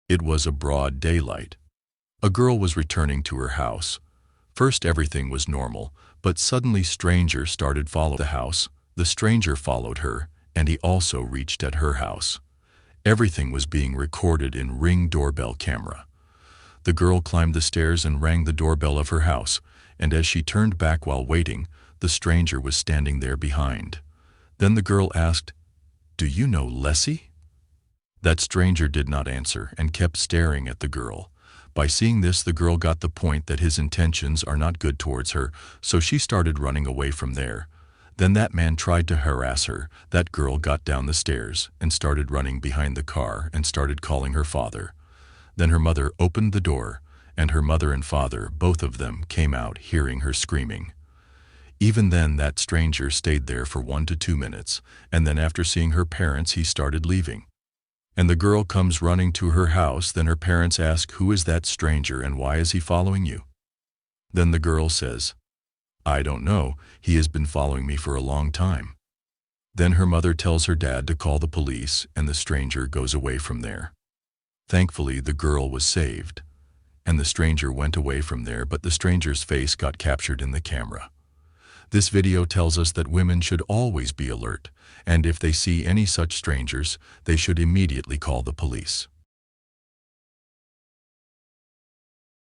It was a broad daylight. A girl was returning to her house. First everything was normal, but suddenly stranger started following the house. The stranger followed her, and he also reached at her house. Everything was being recorded in Ring doorbell camera. The girl climbed the stairs and rang the doorbell of her house, and as she turned back while waiting, the stranger was standing there behind. Then the girl asked, "Do you know Leslie?" That stranger did not answer and kept staring at the girl. By seeing this, the girl got the point that his intentions are not good towards her, so she started running away from there. Then that man tried to harass her. That girl got down the stairs and started running behind the car and started calling her father. Then her mother opened the door, and her mother and father, both of them, came out hearing her screaming. Even then, that stranger stayed there for 1 to 2 minutes, and then after seeing her parents, he started leaving. And the girl comes running to her house. Then her parents ask, "Who is that stranger and why is he following you?" Then the girl says, "I don't know, he has been following me for a long time." Then her mother tells her dad to call the police, and the stranger goes away from there. Thankfully, the girl was saved, and the stranger went away from there, but the stranger's face got captured in the camera. This video tells us that women should always be alert, and if they see any such strangers, they should immediately call the police.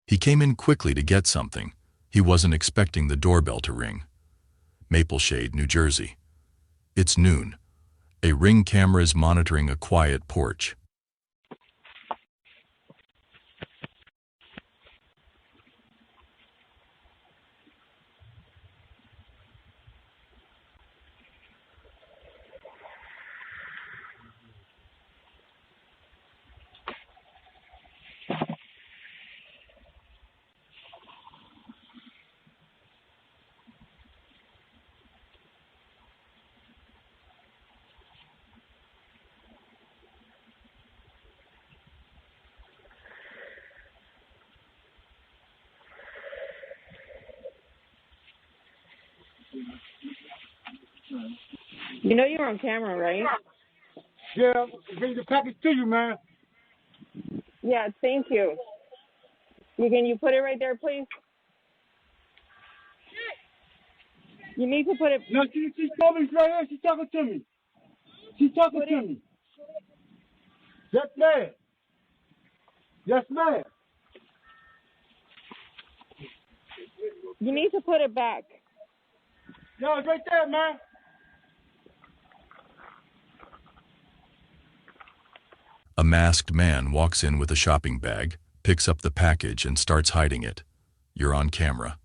He came in quickly to get something. He wasn't expecting the doorbell to ring. Mapleshade, New Jersey. It's noon. A Ring camera is monitoring a quiet porch. You know you're on camera, right? Yeah, bring the package to you, man. Yeah, thank you. Can you put it right there, please? You need to put it. No, she told me right here. She's talking to me. She's talking to me. Yes, ma'am. Yes, ma'am. You need to put it back. No, it's right there, man. A masked man walks in with a shopping bag, picks up the package and starts hiding it. You're on camera.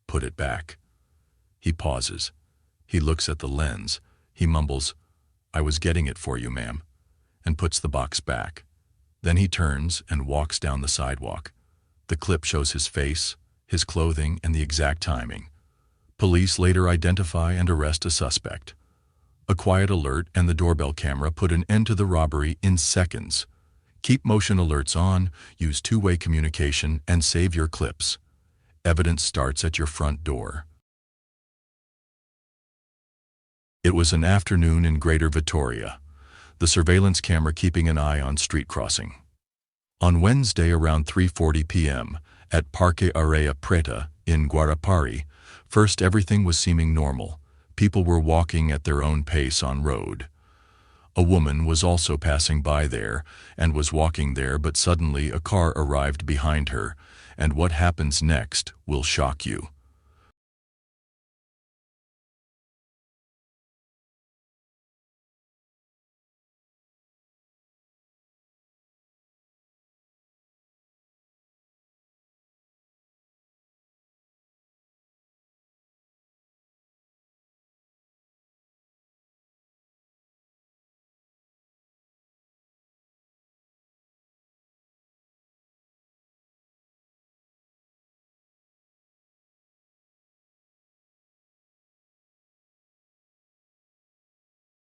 Put it back. He pauses. He looks at the lens. He mumbles, "I was getting it for you, ma'am," and puts the box back. Then he turns and walks down the sidewalk. The clip shows his face, his clothing, and the exact timing. Police later identify and arrest a suspect. A quiet alert and the doorbell camera put an end to the robbery in seconds. Keep motion alerts on, use two-way communication, and save your clips. Evidence starts at your front door. It was an afternoon in Greater Victoria. The surveillance camera keeping an eye on street crossing. On Wednesday around 3:40 p.m. at Parque Area Preta in Guarapari, first everything was seeming normal. People were walking at their own pace on road. A woman was also passing by there and was walking there, but suddenly a car arrived behind her, and what happens next will shock you.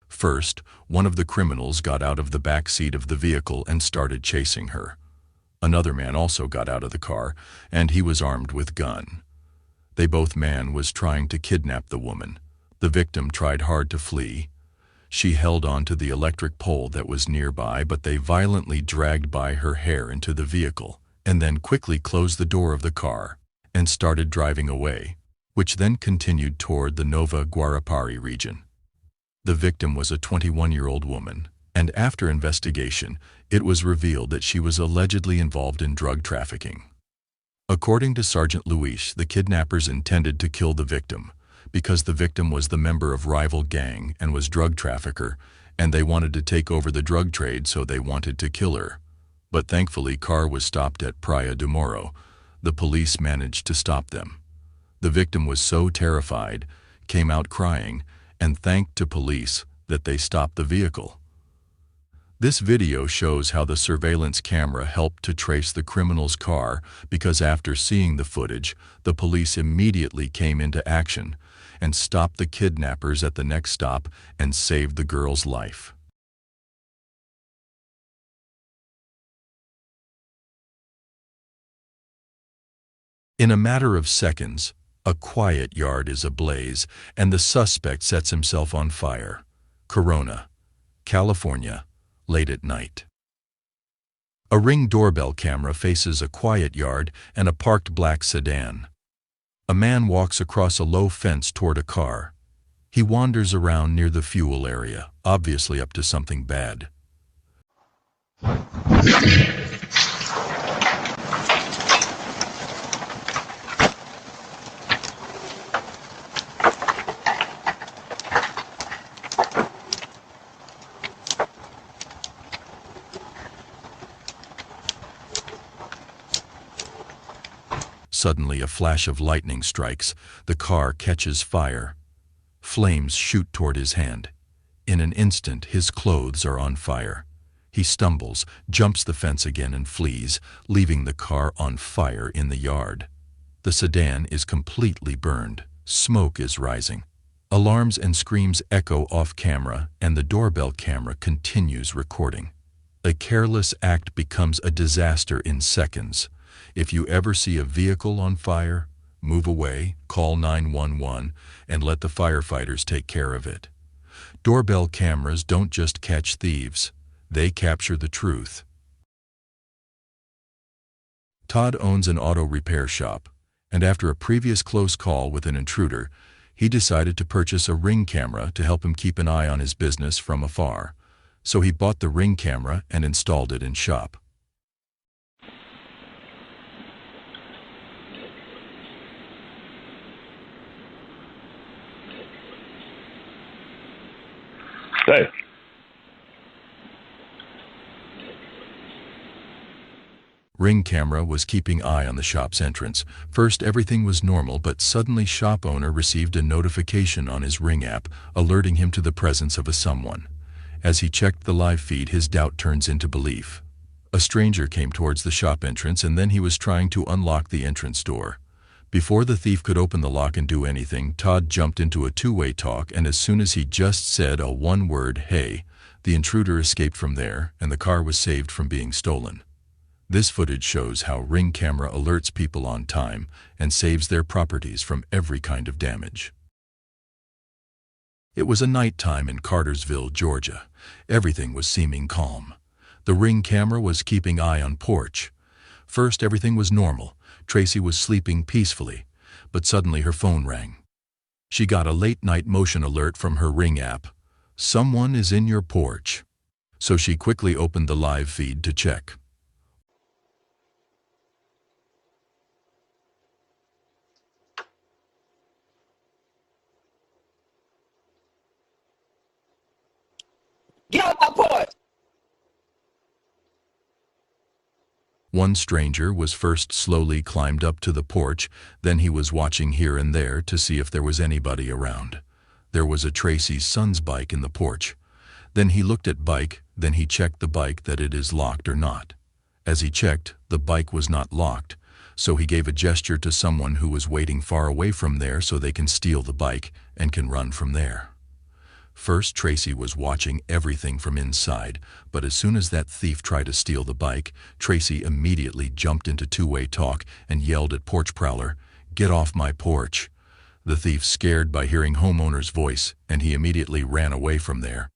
First, one of the criminals got out of the back seat of the vehicle and started chasing her. Another man also got out of the car, and he was armed with gun. Man was trying to kidnap the woman. The victim tried hard to flee. She held on to the electric pole that was nearby, but they violently dragged by her hair into the vehicle, and then quickly closed the door of the car and started driving away, which then continued toward the Nova Guarapari region. The victim was a 21-year-old woman, and after investigation, it was revealed that she was allegedly involved in drug trafficking. According to Sergeant Luis, the kidnappers intended to kill the victim because the victim was the member of rival gang and was drug trafficker, and they wanted to take over the drug trade, so they wanted to kill her. But thankfully, car was stopped at Praia do Moro. The police managed to stop them. The victim was so terrified, came out crying, and thanked to police that they stopped the vehicle. This video shows how the surveillance camera helped to trace the criminal's car, because after seeing the footage, the police immediately came into action and stopped the kidnappers at the next stop and saved the girl's life. In a matter of seconds, a quiet yard is ablaze and the suspect sets himself on fire. Corona, California, late at night. A Ring doorbell camera faces a quiet yard and a parked black sedan. A man walks across a low fence toward a car. He wanders around near the fuel area, obviously up to something bad. Suddenly, a flash of lightning strikes. The car catches fire. Flames shoot toward his hand. In an instant, his clothes are on fire. He stumbles, jumps the fence again and flees, leaving the car on fire in the yard. The sedan is completely burned. Smoke is rising. Alarms and screams echo off camera, and the doorbell camera continues recording. A careless act becomes a disaster in seconds. If you ever see a vehicle on fire, move away, call 911, and let the firefighters take care of it. Doorbell cameras don't just catch thieves, they capture the truth. Todd owns an auto repair shop, and after a previous close call with an intruder, he decided to purchase a Ring camera to help him keep an eye on his business from afar. So he bought the Ring camera and installed it in shop. Hey. Ring camera was keeping eye on the shop's entrance. First, everything was normal, but suddenly shop owner received a notification on his Ring app, alerting him to the presence of a someone. As he checked the live feed, his doubt turns into belief. A stranger came towards the shop entrance, and then he was trying to unlock the entrance door. Before the thief could open the lock and do anything, Todd jumped into a two-way talk, and as soon as he just said a one-word, "Hey," the intruder escaped from there, and the car was saved from being stolen. This footage shows how Ring camera alerts people on time and saves their properties from every kind of damage. It was a nighttime in Cartersville, Georgia. Everything was seeming calm. The Ring camera was keeping eye on porch. First, everything was normal. Tracy was sleeping peacefully, but suddenly her phone rang. She got a late-night motion alert from her Ring app. Someone is in your porch. So she quickly opened the live feed to check. Get off my porch! One stranger was first slowly climbed up to the porch, then he was watching here and there to see if there was anybody around. There was a Tracy's son's bike in the porch. Then he looked at bike, then he checked the bike that it is locked or not. As he checked, the bike was not locked, so he gave a gesture to someone who was waiting far away from there so they can steal the bike and can run from there. First, Tracy was watching everything from inside, but as soon as that thief tried to steal the bike, Tracy immediately jumped into two-way talk and yelled at porch prowler, "Get off my porch." The thief scared by hearing homeowner's voice, and he immediately ran away from there.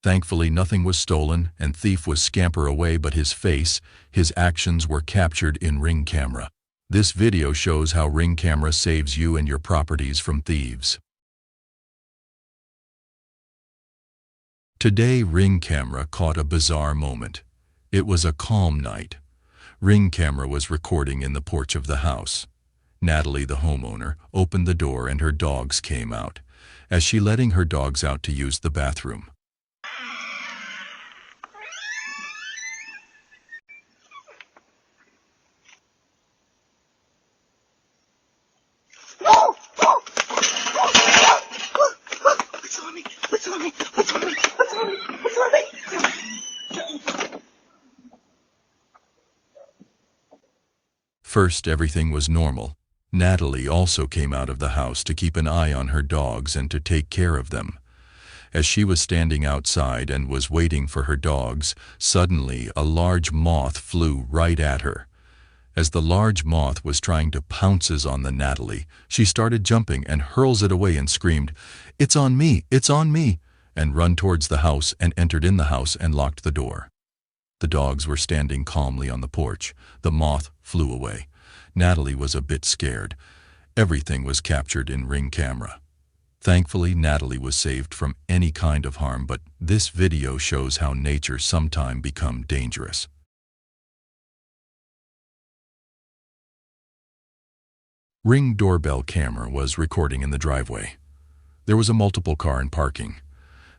Thankfully, nothing was stolen and thief was scamper away, but his face, his actions were captured in Ring camera. This video shows how Ring camera saves you and your properties from thieves. Today, Ring camera caught a bizarre moment. It was a calm night. Ring camera was recording in the porch of the house. Natalie, the homeowner, opened the door and her dogs came out, as she letting her dogs out to use the bathroom. First, everything was normal. Natalie also came out of the house to keep an eye on her dogs and to take care of them. As she was standing outside and was waiting for her dogs, suddenly a large moth flew right at her. As the large moth was trying to pounce on the Natalie, she started jumping and hurls it away and screamed, "It's on me! It's on me!" and run towards the house and entered in the house and locked the door. The dogs were standing calmly on the porch. The moth flew away. Natalie was a bit scared. Everything was captured in Ring camera. Thankfully, Natalie was saved from any kind of harm, but this video shows how nature sometimes becomes dangerous. Ring doorbell camera was recording in the driveway. There was a multiple car in parking.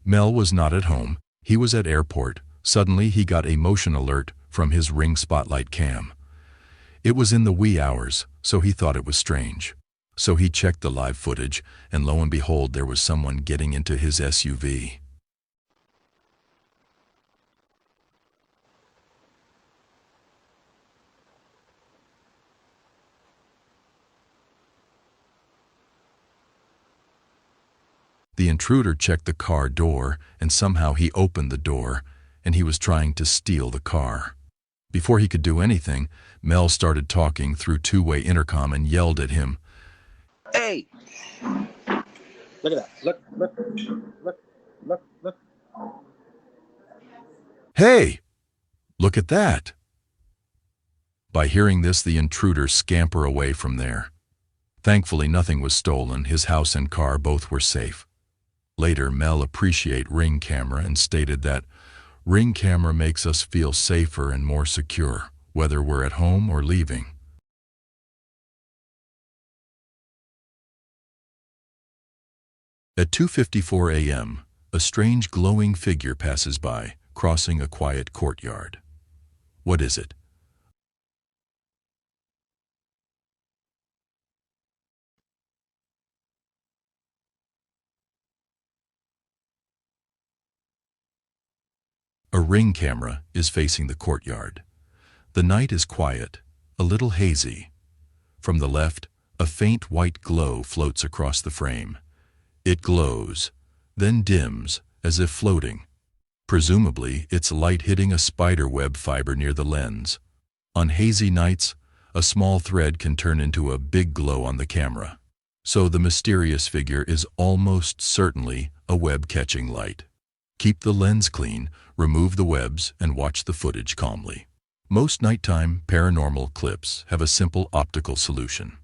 Mel was not at home. He was at airport. Suddenly, he got a motion alert from his Ring spotlight cam. It was in the wee hours, so he thought it was strange. So he checked the live footage, and lo and behold, there was someone getting into his SUV. The intruder checked the car door, and somehow he opened the door, and he was trying to steal the car. Before he could do anything, Mel started talking through two-way intercom and yelled at him, Hey! Look at that. Look. "Hey! Look at that!" By hearing this, the intruder scampered away from there. Thankfully, nothing was stolen. His house and car both were safe. Later, Mel appreciated Ring camera and stated that Ring camera makes us feel safer and more secure, whether we're at home or leaving. At 2:54 a.m., a strange glowing figure passes by, crossing a quiet courtyard. What is it? A Ring camera is facing the courtyard. The night is quiet, a little hazy. From the left, a faint white glow floats across the frame. It glows, then dims, as if floating. Presumably, it's light hitting a spider web fiber near the lens. On hazy nights, a small thread can turn into a big glow on the camera. So the mysterious figure is almost certainly a web-catching light. Keep the lens clean, remove the webs, and watch the footage calmly. Most nighttime paranormal clips have a simple optical solution.